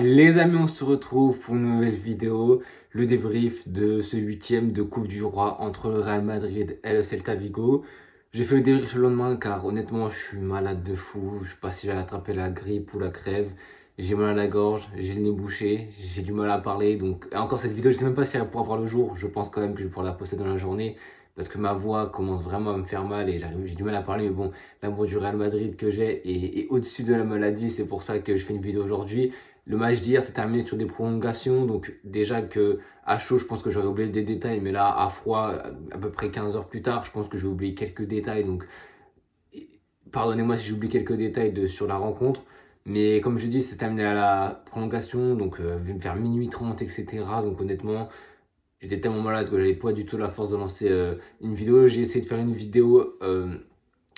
Les amis, on se retrouve pour une nouvelle vidéo, le débrief de ce huitième de Coupe du Roi entre le Real Madrid et le Celta Vigo. J'ai fait le débrief le lendemain car honnêtement je suis malade de fou, je sais pas si j'allais attraper la grippe ou la crève. J'ai mal à la gorge, j'ai le nez bouché, j'ai du mal à parler, donc et encore cette vidéo je sais même pas si elle va pouvoir voir le jour, je pense quand même que je vais pouvoir la poster dans la journée parce que ma voix commence vraiment à me faire mal et j'ai du mal à parler, mais bon, l'amour du Real Madrid que j'ai est au-dessus de la maladie, c'est pour ça que je fais une vidéo aujourd'hui. Le match d'hier s'est terminé sur des prolongations, donc déjà que à chaud, je pense que j'aurais oublié des détails, mais là, à froid, à peu près 15 heures plus tard, je pense que j'ai oublié quelques détails, donc pardonnez-moi si j'oublie quelques détails sur la rencontre. Mais comme je dis, c'est terminé à la prolongation, donc vers minuit 30, etc. Donc honnêtement, j'étais tellement malade que j'avais pas du tout la force de lancer une vidéo. J'ai essayé de faire une vidéo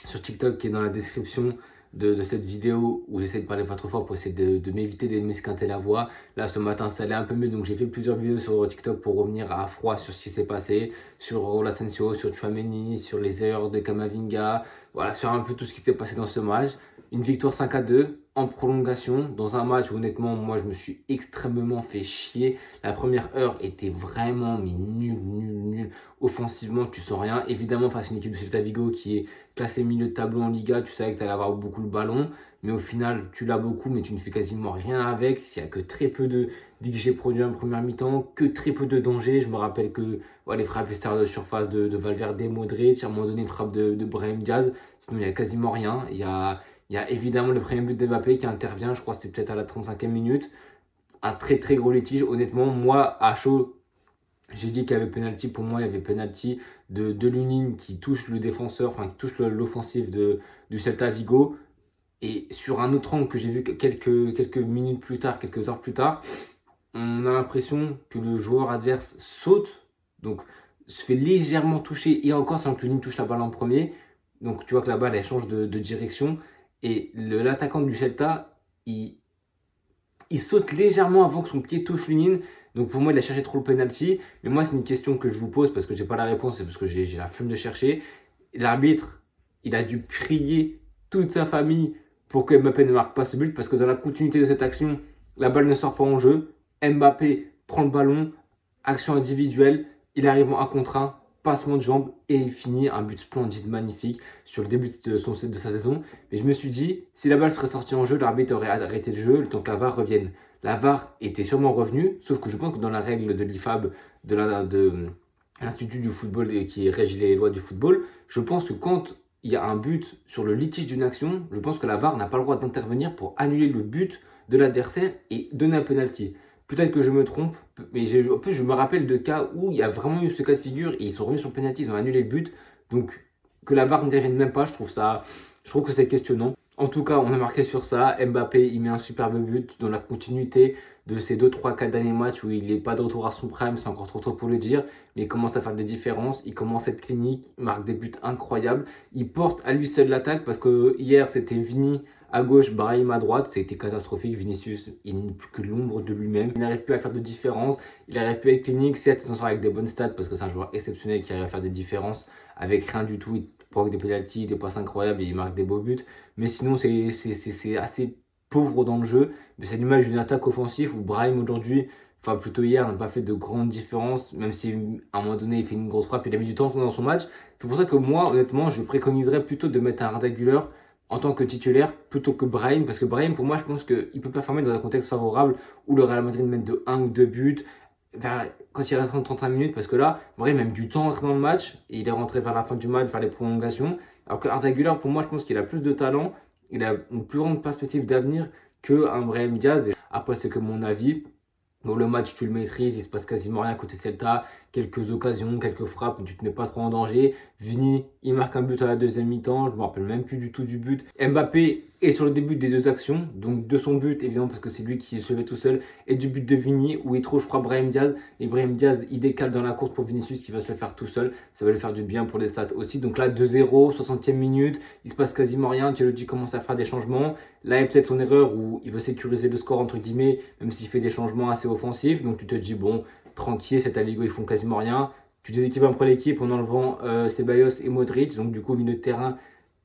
sur TikTok qui est dans la description de cette vidéo où j'essaie de parler pas trop fort pour essayer de m'éviter de m'esquinter la voix. Là, ce matin, ça allait un peu mieux, donc j'ai fait plusieurs vidéos sur TikTok pour revenir à froid sur ce qui s'est passé, sur Raúl Asensio, sur Tchouaméni, sur les erreurs de Camavinga, voilà, sur un peu tout ce qui s'est passé dans ce match. Une victoire 5-2 en prolongation, dans un match où honnêtement, moi, je me suis extrêmement fait chier. La première heure était vraiment mais nul. Offensivement, tu sens rien. Évidemment, face à une équipe de Celta Vigo qui est classée milieu de tableau en Liga, tu savais que tu allais avoir beaucoup le ballon. Mais au final, tu l'as beaucoup, mais tu ne fais quasiment rien avec. Il n'y a que très peu de d'XG produits en première mi-temps, que très peu de danger. Je me rappelle que les frappes extérieures de surface de Valverde, Modric, à un moment donné, une frappe de Brahim Diaz. Sinon, il n'y a quasiment rien. Il y a évidemment le premier but d'Mbappé qui intervient, je crois que c'était peut-être à la 35e minute. Un très gros litige. Honnêtement, moi, à chaud, j'ai dit qu'il y avait penalty. Pour moi, il y avait penalty de Lunin qui touche le défenseur, enfin qui touche l'offensive du Celta Vigo. Et sur un autre angle que j'ai vu quelques minutes plus tard, quelques heures plus tard, on a l'impression que le joueur adverse saute, donc se fait légèrement toucher, et encore sans que Lunin touche la balle en premier. Donc tu vois que la balle elle change de direction. Et l'attaquant du Celta, il saute légèrement avant que son pied touche Lunin. Donc pour moi, il a cherché trop le penalty. Mais moi, c'est une question que je vous pose parce que j'ai pas la réponse, c'est parce que j'ai la flemme de chercher. L'arbitre, il a dû prier toute sa famille pour que Mbappé ne marque pas ce but parce que dans la continuité de cette action, la balle ne sort pas en jeu. Mbappé prend le ballon, action individuelle, il arrive en 1 contre 1, passement de jambe et il finit un but splendide, magnifique sur le début de sa saison. Mais je me suis dit, si la balle serait sortie en jeu, l'arbitre aurait arrêté le jeu le temps que la VAR revienne. La VAR était sûrement revenue, sauf que je pense que dans la règle de l'IFAB, de l'Institut du football qui régit les lois du football, je pense que quand il y a un but sur le litige d'une action, je pense que la VAR n'a pas le droit d'intervenir pour annuler le but de l'adversaire et donner un penalty. Peut-être que je me trompe, mais en plus je me rappelle de cas où il y a vraiment eu ce cas de figure et ils sont revenus sur le penalty, ils ont annulé le but. Donc que la VAR n'intervienne même pas, je trouve que c'est questionnant. En tout cas, on a marqué sur ça. Mbappé, il met un superbe but dans la continuité de ces 2, 3, 4 derniers matchs où il n'est pas de retour à son prime, c'est encore trop tôt pour le dire, mais il commence à faire des différences, il commence à être clinique, il marque des buts incroyables, il porte à lui seul l'attaque parce que hier c'était Vini à gauche, Brahim à droite, c'était catastrophique. Vinicius, il n'est plus que l'ombre de lui-même. Il n'arrive plus à faire de différence, il n'arrive plus à être clinique. Certes, il s'en sort avec des bonnes stats parce que c'est un joueur exceptionnel qui arrive à faire des différences avec rien du tout. Il provoque des pénaltys, des passes incroyables et il marque des beaux buts. Mais sinon, c'est assez pauvre dans le jeu. Mais c'est l'image d'une attaque offensive où Brahim aujourd'hui, enfin plutôt hier, n'a pas fait de grandes différences, même si à un moment donné il fait une grosse frappe, il a mis du temps dans son match. C'est pour ça que moi, honnêtement, je préconiserais plutôt de mettre un Arda Güler en tant que titulaire plutôt que Brahim, parce que Brahim, pour moi, je pense qu'il peut performer dans un contexte favorable où le Real Madrid mène de 1 ou 2 buts quand il reste 35 minutes, parce que là, Brahim a même du temps à rentrer dans le match, et il est rentré vers la fin du match, vers les prolongations, alors que Arda Güler, pour moi, je pense qu'il a plus de talent, il a une plus grande perspective d'avenir qu'un Brahim Diaz. Et après, c'est que mon avis. Bon, le match, tu le maîtrises, il se passe quasiment rien côté Celta. Quelques occasions, quelques frappes, mais tu te mets pas trop en danger. Vini, il marque un but à la deuxième mi-temps, je me rappelle même plus du tout du but. Mbappé est sur le début des deux actions, donc de son but, évidemment, parce que c'est lui qui se fait tout seul, et du but de Vini, où il trouve, je crois, Brahim Diaz. Et Brahim Diaz, il décale dans la course pour Vinicius, qui va se le faire tout seul. Ça va lui faire du bien pour les stats aussi. Donc là, 2-0, 60e minute, il se passe quasiment rien. Ancelotti commence à faire des changements. Là, il y a peut-être son erreur où il veut sécuriser le score, entre guillemets, même s'il fait des changements assez offensifs. Donc tu te dis, bon, tranquille, cet Vigo, ils font quasiment rien. Tu déséquipes un peu l'équipe en enlevant Ceballos et Modric. Donc du coup, au milieu de terrain,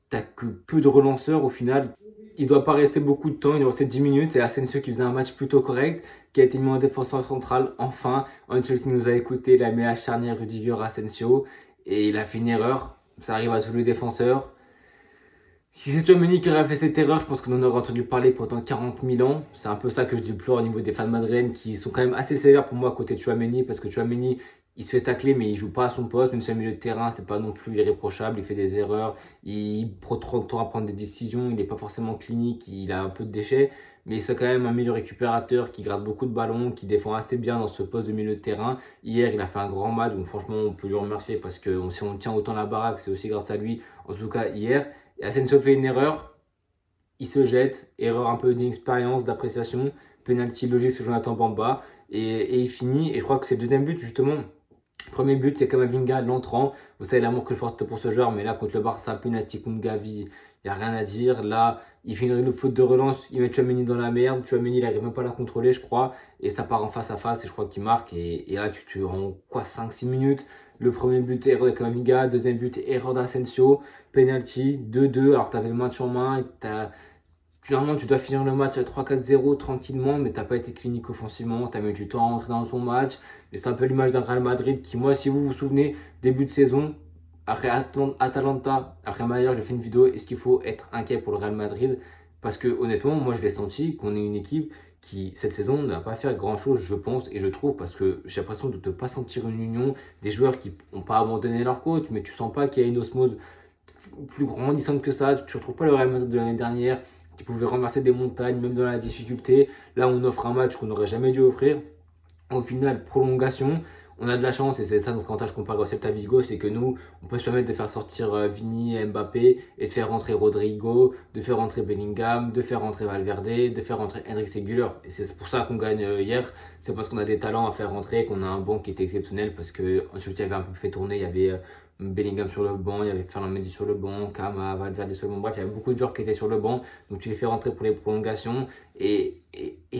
t'as que peu de relanceurs au final. il doit pas rester beaucoup de temps, il doit rester 10 minutes. Et Asensio qui faisait un match plutôt correct, qui a été mis en défenseur central. Enfin, Ancelotti nous a écouté, il a mis la charnière Rudiger Asensio et il a fait une erreur. Ça arrive à tous les défenseurs. Si c'est Tchouaméni qui aurait fait cette erreur, je pense qu'on en aurait entendu parler pendant 40 000 ans. C'est un peu ça que je déplore au niveau des fans madrilènes qui sont quand même assez sévères pour moi à côté de Tchouaméni, parce que Tchouaméni, il se fait tacler mais il joue pas à son poste, même si au milieu de terrain, c'est pas non plus irréprochable, il fait des erreurs, il prend trop de temps à prendre des décisions, il n'est pas forcément clinique, il a un peu de déchets, mais c'est quand même un milieu récupérateur qui gratte beaucoup de ballons, qui défend assez bien dans ce poste de milieu de terrain. Hier, il a fait un grand match, donc franchement, on peut lui remercier parce que si on tient autant la baraque, c'est aussi grâce à lui, en tout cas hier. Et Asensio fait une erreur, il se jette, erreur un peu d'inexpérience, d'appréciation, penalty logique sur Jonathan Bamba, et il finit. Et je crois que c'est le deuxième but, justement. Premier but, c'est Kamavinga, l'entrant. Vous savez l'amour que je porte pour ce joueur, mais là, contre le Barça, penalty Kungavi, il n'y a rien à dire. Là, il fait une faute de relance, il met Tchouaméni dans la merde. Tchouaméni, il n'arrive même pas à la contrôler, je crois. Et ça part en face à face, et je crois qu'il marque. Et là, tu te rends quoi, 5-6 minutes. Le premier but, erreur de Kamavinga. Deuxième but, erreur d'Asensio. Penalty, 2-2. Alors que tu avais le match en main. Normalement, tu dois finir le match à 3-4-0 tranquillement, mais tu n'as pas été clinique offensivement. Tu as mis du temps à rentrer dans ton match. Mais c'est un peu l'image d'un Real Madrid qui, moi, si vous vous souvenez, début de saison, après Atalanta, après Maillard, j'ai fait une vidéo. Est-ce qu'il faut être inquiet pour le Real Madrid? Parce que honnêtement, moi, je l'ai senti qu'on est une équipe qui, cette saison, ne va pas faire grand-chose, je pense, et je trouve, parce que j'ai l'impression de ne pas sentir une union, des joueurs qui n'ont pas abandonné leur coach, mais tu sens pas qu'il y a une osmose plus grandissante que ça. Tu ne retrouves pas le Real Madrid de l'année dernière qui pouvait renverser des montagnes, même dans la difficulté. Là, on offre un match qu'on n'aurait jamais dû offrir. Au final, prolongation. On a de la chance et c'est ça notre avantage comparé au Celta Vigo, c'est que nous, on peut se permettre de faire sortir Vini et Mbappé et de faire rentrer Rodrigo, de faire rentrer Bellingham, de faire rentrer Valverde, de faire rentrer Hendrix et Güler. Et c'est pour ça qu'on gagne hier. C'est parce qu'on a des talents à faire rentrer, qu'on a un banc qui était exceptionnel parce que Ancelotti avait un peu fait tourner. Il y avait Bellingham sur le banc, il y avait Ferland Mendy sur le banc, Kama, Valverde sur le banc. Bref, il y avait beaucoup de joueurs qui étaient sur le banc. Donc tu les fais rentrer pour les prolongations. Et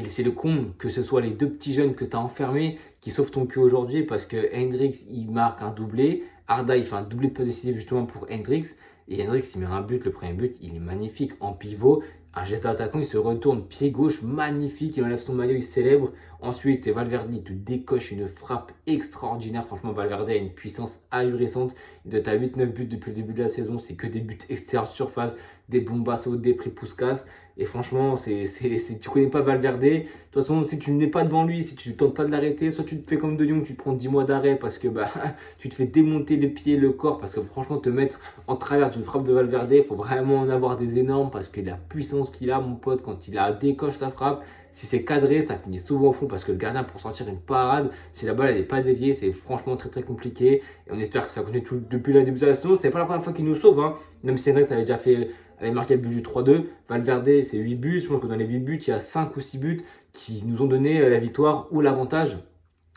c'est le comble que ce soit les deux petits jeunes que tu as enfermés qui sauvent ton cul aujourd'hui parce que Hendrix il marque un doublé, Arda il fait un doublé de passe décisive justement pour Hendrix et Hendrix il met un but, le premier but il est magnifique en pivot, un geste d'attaquant, il se retourne pied gauche magnifique, il enlève son maillot, il célèbre. Ensuite c'est Valverde, il te décoche une frappe extraordinaire, franchement Valverde a une puissance ahurissante, il doit être à 8-9 buts depuis le début de la saison, c'est que des buts extérieurs de surface, des bombassos, des prix Puskas. Et franchement, tu connais pas Valverde. De toute façon, si tu n'es pas devant lui, si tu ne tentes pas de l'arrêter, soit tu te fais comme De Jong, tu te prends 10 mois d'arrêt parce que bah, tu te fais démonter les pieds, le corps. Parce que franchement, te mettre en travers d'une frappe de Valverde, il faut vraiment en avoir des énormes parce que la puissance qu'il a, mon pote, quand il a décoche sa frappe, si c'est cadré, ça finit souvent au fond parce que le gardien, pour sortir une parade, si la balle elle n'est pas déviée, c'est franchement très très compliqué. Et on espère que ça continue depuis le début de la saison. C'est pas la première fois qu'il nous sauve, hein. Même si Hendrix avait déjà fait avait marqué le but du 3-2. Valverde, c'est 8 buts. Je pense que dans les 8 buts, il y a 5 ou 6 buts qui nous ont donné la victoire ou l'avantage.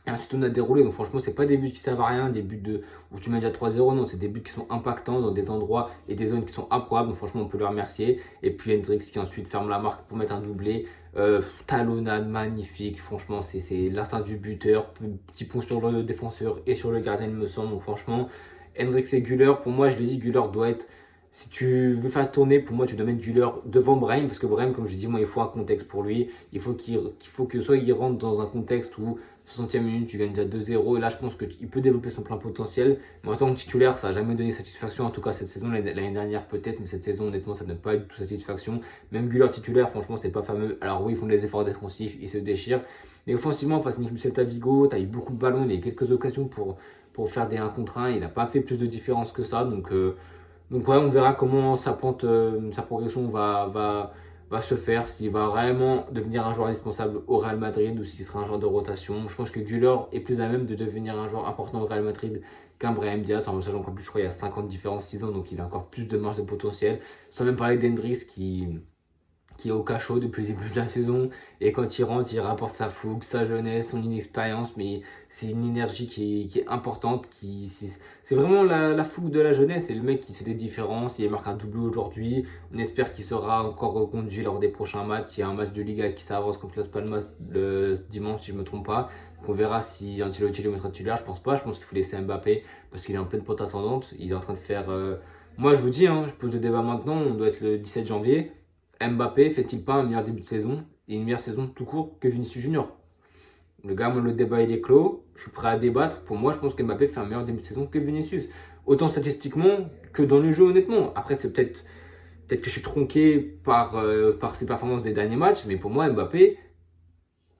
Et ensuite, on a déroulé. Donc, franchement, c'est pas des buts qui servent à rien, des buts où tu mets déjà 3-0. Non, c'est des buts qui sont impactants dans des endroits et des zones qui sont improbables. Donc, franchement, on peut le remercier. Et puis, Hendrix qui ensuite ferme la marque pour mettre un doublé. Talonnade magnifique. Franchement, c'est l'instinct du buteur. Petit pont sur le défenseur et sur le gardien, il me semble. Donc, franchement, Hendrix et Güler, pour moi, je l'ai dit, Güler doit être. Si tu veux faire tourner, pour moi, tu dois mettre Güler devant Brahim, parce que Brahim, comme je dis, moi, il faut un contexte pour lui. Il faut que soit il rentre dans un contexte où 60e minute, tu gagnes déjà 2-0. Et là, je pense qu'il peut développer son plein potentiel. Mais en tant que titulaire, ça n'a jamais donné satisfaction. En tout cas, cette saison, l'année dernière peut-être, mais cette saison, honnêtement, ça ne donne pas du tout satisfaction. Même Güler titulaire, franchement, c'est pas fameux. Alors oui, ils font des efforts défensifs, ils se déchirent. Mais offensivement, face à une équipe Celta Vigo, tu as eu beaucoup de ballons, il y a eu quelques occasions pour faire des 1 contre 1. Il n'a pas fait plus de différence que ça. Donc ouais, on verra comment sa progression va se faire, s'il va vraiment devenir un joueur indispensable au Real Madrid ou s'il sera un joueur de rotation. Je pense que Güler est plus à même de devenir un joueur important au Real Madrid qu'un Brahim Diaz. En sachant qu'en plus, je crois qu'il y a 50 de différence, 6 ans, donc il a encore plus de marge de potentiel. Sans même parler d'Hendrix qui est au cachot depuis le début de la saison. Et quand il rentre, il rapporte sa fougue, sa jeunesse, son inexpérience. Mais c'est une énergie qui est importante. C'est vraiment la fougue de la jeunesse. C'est le mec qui fait des différences. Il marque un doublé aujourd'hui. On espère qu'il sera encore reconduit lors des prochains matchs. Il y a un match de Liga qui s'avance contre Las Palmas le dimanche, si je ne me trompe pas. Donc on verra si Ancelotti le mettra titulaire. Je pense pas. Je pense qu'il faut laisser Mbappé parce qu'il est en pleine pente ascendante. Il est en train de faire... Moi, je vous dis, hein, je pose le débat maintenant. On doit être le 17 janvier. Mbappé fait-il pas un meilleur début de saison et une meilleure saison tout court que Vinicius Junior? Le gars, moi, le débat il est clos. Je suis prêt à débattre. Pour moi, je pense que Mbappé fait un meilleur début de saison que Vinicius. Autant statistiquement que dans le jeu, honnêtement. Après, c'est peut-être que je suis tronqué par ses performances des derniers matchs, mais pour moi, Mbappé,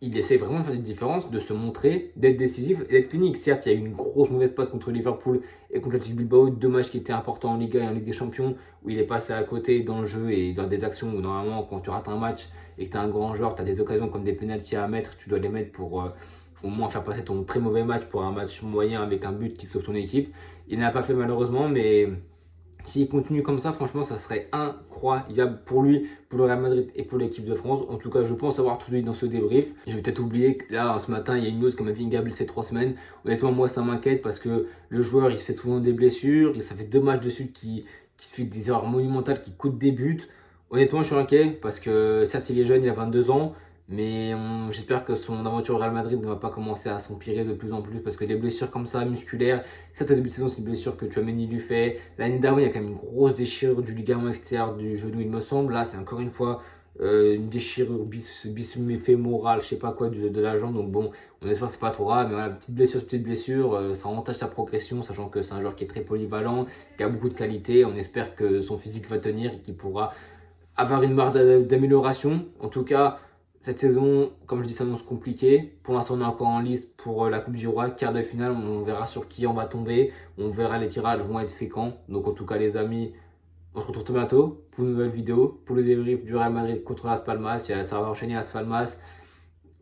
il essaie vraiment de faire des différences, de se montrer, d'être décisif et d'être clinique. Certes, il y a eu une grosse mauvaise passe contre Liverpool et contre l'Athletic Bilbao, deux matchs qui étaient importants en Liga et en Ligue des Champions, où il est passé à côté dans le jeu et dans des actions où normalement, quand tu rates un match et que tu es un grand joueur, tu as des occasions comme des pénaltys à mettre, tu dois les mettre pour au moins faire passer ton très mauvais match pour un match moyen avec un but qui sauve ton équipe. Il n'a pas fait malheureusement, mais s'il continue comme ça, franchement, ça serait incroyable pour lui, pour le Real Madrid et pour l'équipe de France. En tout cas, je pense avoir tout dit dans ce débrief. Je vais peut-être oublier que là, ce matin, il y a une news comme a dit Gabriel ces 3 semaines. Honnêtement, moi, ça m'inquiète parce que le joueur, il se fait souvent des blessures. Et ça fait 2 matchs de suite qui se fait des erreurs monumentales qui coûtent des buts. Honnêtement, je suis inquiet parce que certes, il est jeune, il a 22 ans. Mais j'espère que son aventure au Real Madrid ne va pas commencer à s'empirer de plus en plus parce que des blessures comme ça, musculaires, certes, au début de saison, c'est une blessure que Tchouaméni lui fait. L'année d'avant, il y a quand même une grosse déchirure du ligament extérieur du genou, il me semble. Là, c'est encore une fois une déchirure bisfémorale, je sais pas quoi, de la jambe. Donc bon, on espère que c'est pas trop grave. Mais voilà, petite blessure, ça entache sa progression, sachant que c'est un joueur qui est très polyvalent, qui a beaucoup de qualité. On espère que son physique va tenir et qu'il pourra avoir une marge d'amélioration. En tout cas, cette saison, comme je dis, s'annonce compliquée. Pour l'instant, on est encore en liste pour la Coupe du Roi, quart de finale. On verra sur qui on va tomber. On verra les tirages vont être faits quand. Donc, en tout cas, les amis, on se retrouve très bientôt pour une nouvelle vidéo. Pour le débrief du Real Madrid contre Las Palmas. Ça va enchaîner Las Palmas.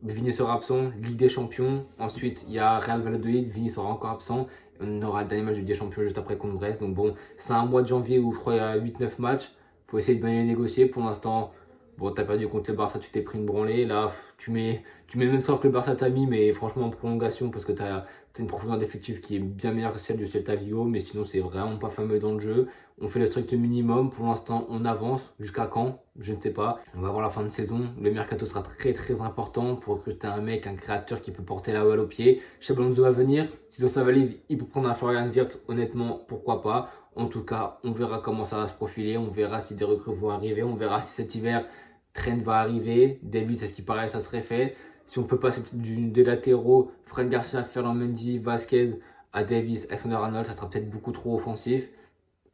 Vini sera absent. Ligue des Champions. Ensuite, il y a Real Valladolid. Vini sera encore absent. On aura le dernier match de Ligue des Champions juste après contre Brest. Donc, bon, c'est un mois de janvier où je crois il y a 8-9 matchs. Il faut essayer de bien les négocier. Pour l'instant, bon, t'as perdu contre le Barça, tu t'es pris une branlée. Là, tu mets le même sort que le Barça t'a mis, mais franchement en prolongation, parce que t'as une profondeur d'effectif qui est bien meilleure que celle du Celta Vigo, mais sinon c'est vraiment pas fameux dans le jeu. On fait le strict minimum. Pour l'instant, on avance. Jusqu'à quand? Je ne sais pas. On va voir la fin de saison. Le mercato sera très très important pour recruter un mec, un créateur qui peut porter la balle au pied. Xabi Alonso va venir. Si dans sa valise, il peut prendre un Florian Wirtz, honnêtement, pourquoi pas. En tout cas, on verra comment ça va se profiler. On verra si des recrues vont arriver. On verra si cet hiver, Trent va arriver. Davis, à ce qui paraît, ça serait fait. Si on peut passer des latéraux, Fred Garcia, Ferland Mendy, Vasquez à Davis, Alexander Arnold, ça sera peut-être beaucoup trop offensif.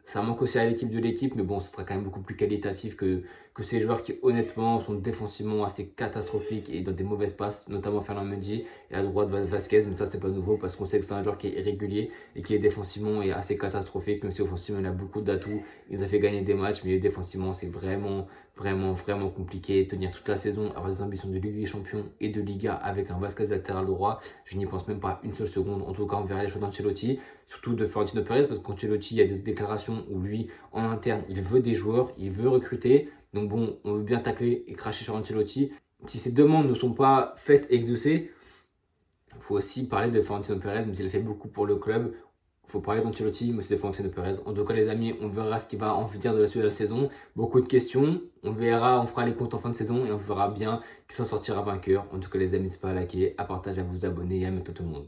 Ça manque aussi à l'équipe, mais bon, ce sera quand même beaucoup plus qualitatif que ces joueurs qui, honnêtement, sont défensivement assez catastrophiques et dans des mauvaises passes, notamment Ferland Mendy et à droite Vasquez. Mais ça, c'est pas nouveau parce qu'on sait que c'est un joueur qui est irrégulier et qui est défensivement et assez catastrophique, même si offensivement, il a beaucoup d'atouts. Il nous a fait gagner des matchs, mais défensivement, c'est vraiment compliqué. Tenir toute la saison, avoir des ambitions de Ligue des Champions et de Liga avec un Vasquez latéral droit, je n'y pense même pas une seule seconde. En tout cas, on verra les choses d'Ancelotti, surtout de Florentino Pérez, parce qu'Ancelotti, il y a des déclarations où lui, en interne, il veut des joueurs, il veut recruter. Donc bon, on veut bien tacler et cracher sur Ancelotti. Si ces demandes ne sont pas faites et exaucées, il faut aussi parler de Florentino Pérez, même s'il a fait beaucoup pour le club. Il faut parler d'Ancelotti, mais aussi de Florentino Pérez. En tout cas, les amis, on verra ce qu'il va en dire de la suite de la saison. Beaucoup de questions. On verra, on fera les comptes en fin de saison et on verra bien qui s'en sortira vainqueur. En tout cas, les amis, n'hésitez pas à liker, à partager, à vous abonner et à mettre tout le monde.